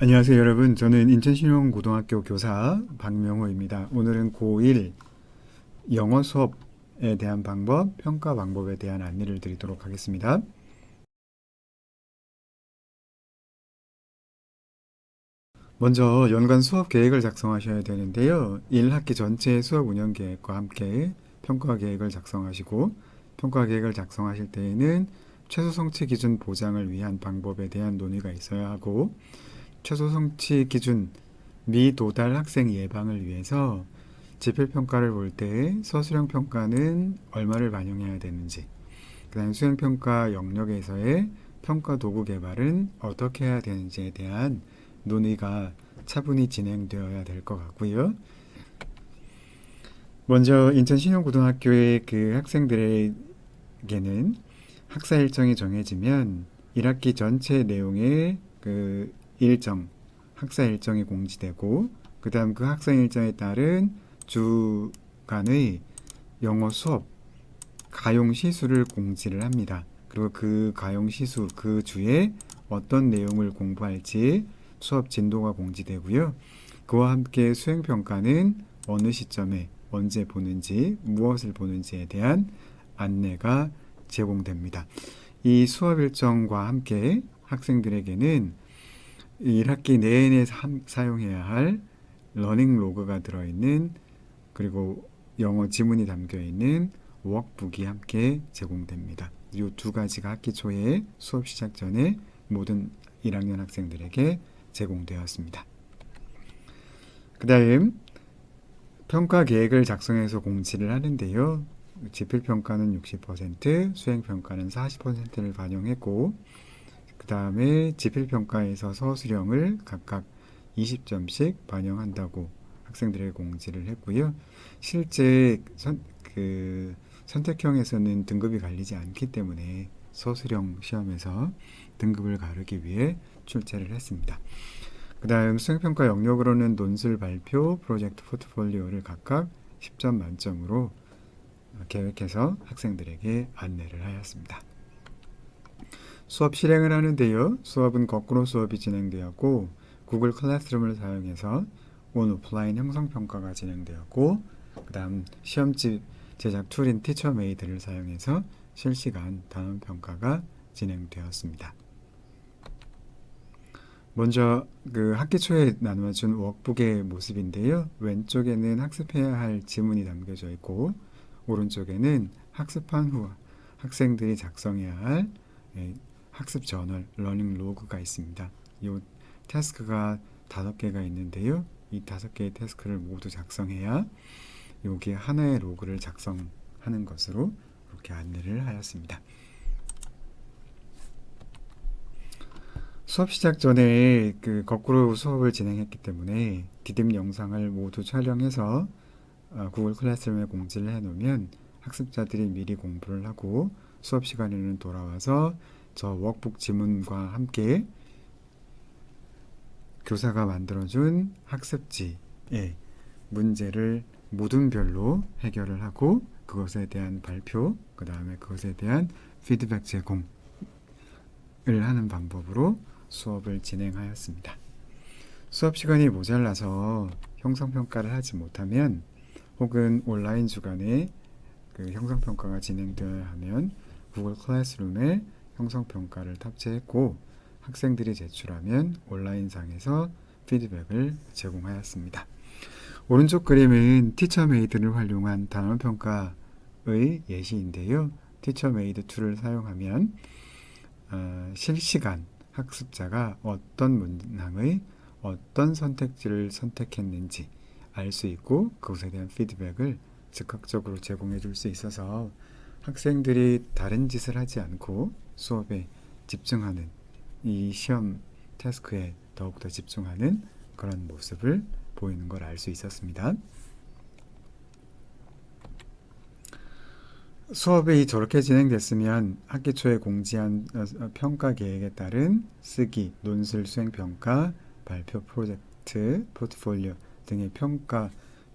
안녕하세요 여러분. 저는 인천신용고등학교 교사 박명호입니다. 오늘은 고1 영어 수업에 대한 방법, 평가 방법에 대한 안내를 드리도록 하겠습니다. 먼저 연간 수업 계획을 작성하셔야 되는데요. 1학기 전체 수업 운영 계획과 함께 평가 계획을 작성하시고, 평가 계획을 작성하실 때에는 최소 성취 기준 보장을 위한 방법에 대한 논의가 있어야 하고, 최소 성취 기준 미도달 학생 예방을 위해서 지필평가를 볼 때 서술형 평가는 얼마를 반영해야 되는지, 그 다음 수행평가 영역에서의 평가 도구 개발은 어떻게 해야 되는지에 대한 논의가 차분히 진행되어야 될 것 같고요. 먼저 인천신용고등학교의 그 학생들에게는 학사 일정이 정해지면 1학기 전체 내용의 그 일정, 학사 일정이 공지되고, 그 다음 그 학사 일정에 따른 주간의 영어 수업 가용 시수를 공지를 합니다. 그리고 그 가용 시수 그 주에 어떤 내용을 공부할지 수업 진도가 공지되고요. 그와 함께 수행 평가는 어느 시점에 언제 보는지 무엇을 보는지에 대한 안내가 제공됩니다. 이 수업 일정과 함께 학생들에게는 1학기 내내 사용해야 할 러닝 로그가 들어있는, 그리고 영어 지문이 담겨있는 워크북이 함께 제공됩니다. 이 두 가지가 학기 초에 수업 시작 전에 모든 1학년 학생들에게 제공되었습니다. 그 다음 평가 계획을 작성해서 공지를 하는데요. 지필평가는 60%, 수행평가는 40%를 반영했고, 그 다음에 지필평가에서 서술형을 각각 20점씩 반영한다고 학생들에게 공지를 했고요. 실제 선택형에서는 등급이 갈리지 않기 때문에 서술형 시험에서 등급을 가르기 위해 출제를 했습니다. 그 다음 수행평가 영역으로는 논술 발표, 프로젝트 포트폴리오를 각각 10점 만점으로 계획해서 학생들에게 안내를 하였습니다. 수업 실행을 하는데요. 수업은 거꾸로 수업이 진행되었고, 구글 클래스룸을 사용해서 온 오프라인 형성평가가 진행되었고, 그 다음 시험지 제작 툴인 티처메이드를 사용해서 실시간 단원 평가가 진행되었습니다. 먼저 그 학기 초에 나누어준 워크북의 모습인데요. 왼쪽에는 학습해야 할 지문이 담겨져 있고, 오른쪽에는 학습한 후 학생들이 작성해야 할 학습 저널, 러닝 로그가 있습니다. 이 태스크가 5개가 있는데요. 이 5개의 태스크를 모두 작성해야 여기 하나의 로그를 작성하는 것으로 이렇게 안내를 하였습니다. 수업 시작 전에 그 거꾸로 수업을 진행했기 때문에 디딤 영상을 모두 촬영해서 구글 클래스룸에 공지를 해놓으면 학습자들이 미리 공부를 하고 수업 시간에는 돌아와서 저 워크북 지문과 함께 교사가 만들어준 학습지의 문제를 모둠별로 해결을 하고 그것에 대한 발표, 그 다음에 그것에 대한 피드백 제공을 하는 방법으로 수업을 진행하였습니다. 수업 시간이 모자라서 형성평가를 하지 못하면, 혹은 온라인 주간에 그 형성평가가 진행되어야 하면 구글 클래스룸에 형성평가를 탑재했고, 학생들이 제출하면 온라인상에서 피드백을 제공하였습니다. 오른쪽 그림은 티처메이드를 활용한 단원평가의 예시인데요. 티처메이드 툴을 사용하면 실시간 학습자가 어떤 문항의 어떤 선택지를 선택했는지 알 수 있고, 그것에 대한 피드백을 즉각적으로 제공해 줄 수 있어서 학생들이 다른 짓을 하지 않고 수업에 집중하는, 이 시험 태스크에 더욱더 집중하는 그런 모습을 보이는 걸 알 수 있었습니다. 수업이 저렇게 진행됐으면 학기 초에 공지한 평가 계획에 따른 쓰기, 논술 수행 평가, 발표 프로젝트, 포트폴리오 등의 평가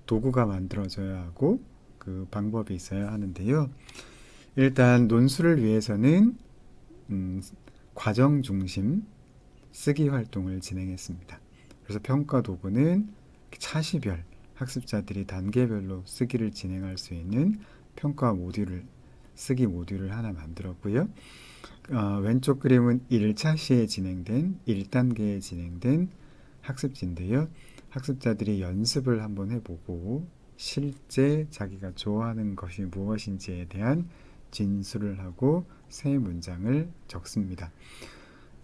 도구가 만들어져야 하고 그 방법이 있어야 하는데요. 일단 논술을 위해서는 과정 중심 쓰기 활동을 진행했습니다. 그래서 평가 도구는 차시별 학습자들이 단계별로 쓰기를 진행할 수 있는 평가 모듈을 쓰기 모듈을 하나 만들었고요. 왼쪽 그림은 1차 시에 진행된 1단계에 진행된 학습지인데요. 학습자들이 연습을 한번 해보고 실제 자기가 좋아하는 것이 무엇인지에 대한 진술을 하고 새 문장을 적습니다.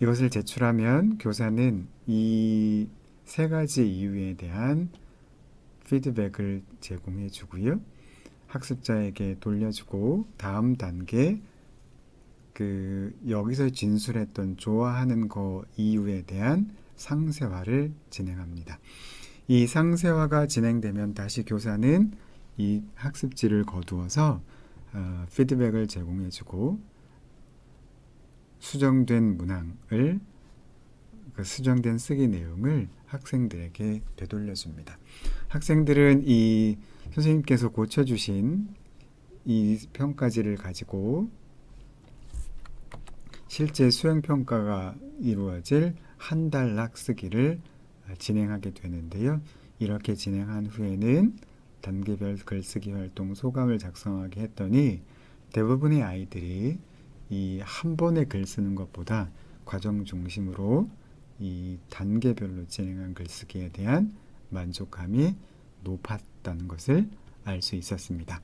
이것을 제출하면 교사는 이 세 가지 이유에 대한 피드백을 제공해 주고요. 학습자에게 돌려주고 다음 단계 여기서 진술했던 좋아하는 거 이유에 대한 상세화를 진행합니다. 이 상세화가 진행되면 다시 교사는 이 학습지를 거두어서 피드백을 제공해주고 수정된 문항을 수정된 쓰기 내용을 학생들에게 되돌려줍니다. 학생들은 이 선생님께서 고쳐주신 이 평가지를 가지고 실제 수행평가가 이루어질 한 단락 쓰기를 진행하게 되는데요. 이렇게 진행한 후에는 단계별 글쓰기 활동 소감을 작성하게 했더니 대부분의 아이들이 이 한 번에 글 쓰는 것보다 과정 중심으로 이 단계별로 진행한 글쓰기에 대한 만족감이 높았다는 것을 알 수 있었습니다.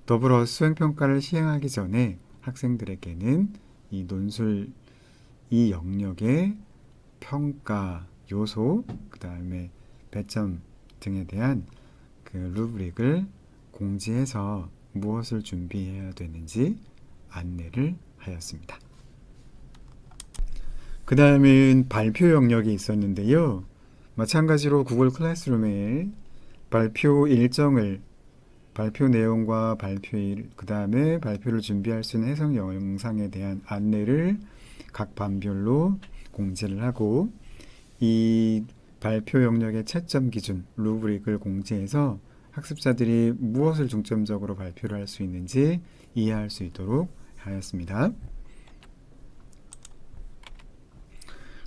더불어 수행평가를 시행하기 전에 학생들에게는 이 논술 이 영역의 평가 요소, 그 다음에 배점 등에 대한 루브릭을 공지해서 무엇을 준비해야 되는지 안내를 하였습니다. 그 다음엔 발표 영역이 있었는데요. 마찬가지로 구글 클래스룸에 발표 일정을 발표 내용과 발표일, 그 다음에 발표를 준비할 수 있는 해석 영상에 대한 안내를 각 반별로 공지를 하고 이 발표 영역의 채점 기준, 루브릭을 공지해서 학습자들이 무엇을 중점적으로 발표를 할 수 있는지 이해할 수 있도록 하였습니다.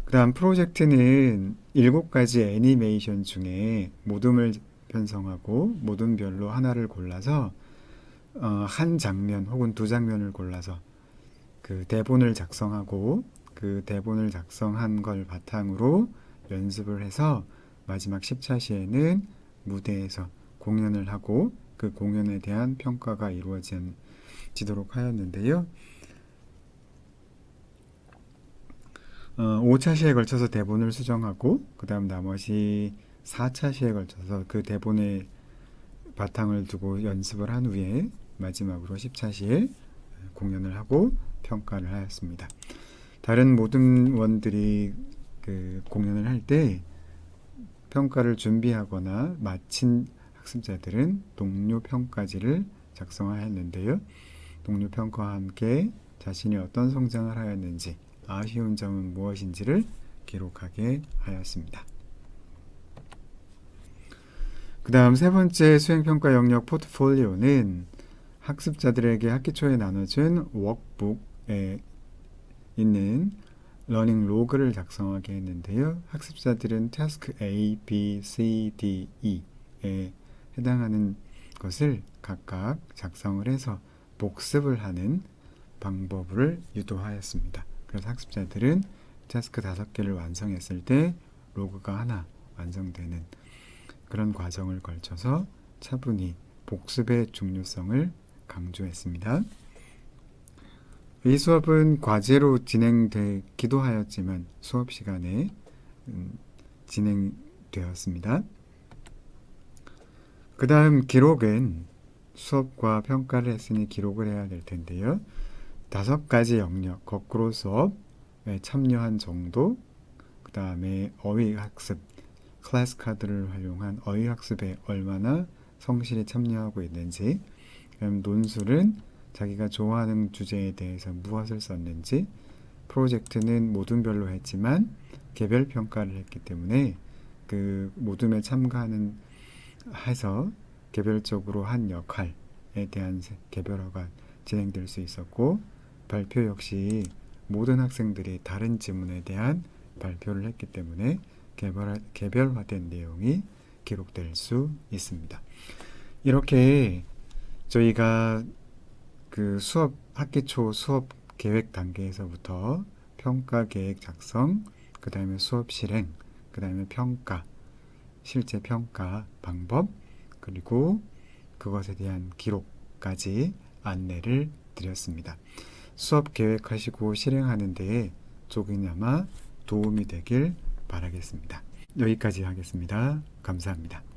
그 다음 프로젝트는 7가지 애니메이션 중에 모둠을 편성하고 모둠별로 하나를 골라서 한 장면 혹은 두 장면을 골라서 그 대본을 작성하고 그 대본을 작성한 걸 바탕으로 연습을 해서 마지막 10차 시에는 무대에서 공연을 하고 그 공연에 대한 평가가 이루어지도록 하였는데요. 5차 시에 걸쳐서 대본을 수정하고 그 다음 나머지 4차 시에 걸쳐서 그 대본에 바탕을 두고 연습을 한 후에 마지막으로 10차 시에 공연을 하고 평가를 하였습니다. 다른 모든 원들이 공연을 할 때 평가를 준비하거나 마친 학습자들은 동료 평가지를 작성하였는데요. 동료 평가와 함께 자신이 어떤 성장을 하였는지 아쉬운 점은 무엇인지를 기록하게 하였습니다. 그 다음 세 번째 수행평가 영역 포트폴리오는 학습자들에게 학기 초에 나눠준 워크북에 있는 러닝 로그를 작성하게 했는데요. 학습자들은 태스크 A, B, C, D, E에 해당하는 것을 각각 작성을 해서 복습을 하는 방법을 유도하였습니다. 그래서 학습자들은 태스크 5개를 완성했을 때 로그가 하나 완성되는 그런 과정을 걸쳐서 차분히 복습의 중요성을 강조했습니다. 이 수업은 과제로 진행되기도 하였지만 수업 시간에 진행되었습니다. 그 다음 기록은 수업과 평가를 했으니 기록을 해야 될 텐데요. 5가지 영역, 거꾸로 수업에 참여한 정도, 그 다음에 어휘학습, 클래스 카드를 활용한 어휘학습에 얼마나 성실히 참여하고 있는지, 그다음 논술은 자기가 좋아하는 주제에 대해서 무엇을 썼는지, 프로젝트는 모둠별로 했지만 개별 평가를 했기 때문에 그 모둠에 참가하는 해서 개별적으로 한 역할에 대한 개별화가 진행될 수 있었고, 발표 역시 모든 학생들이 다른 지문에 대한 발표를 했기 때문에 개별화된 내용이 기록될 수 있습니다. 이렇게 저희가 그 학기 초 수업 계획 단계에서부터 평가 계획 작성, 그 다음에 수업 실행, 그 다음에 평가, 실제 평가 방법, 그리고 그것에 대한 기록까지 안내를 드렸습니다. 수업 계획하시고 실행하는 데에 조금이나마 도움이 되길 바라겠습니다. 여기까지 하겠습니다. 감사합니다.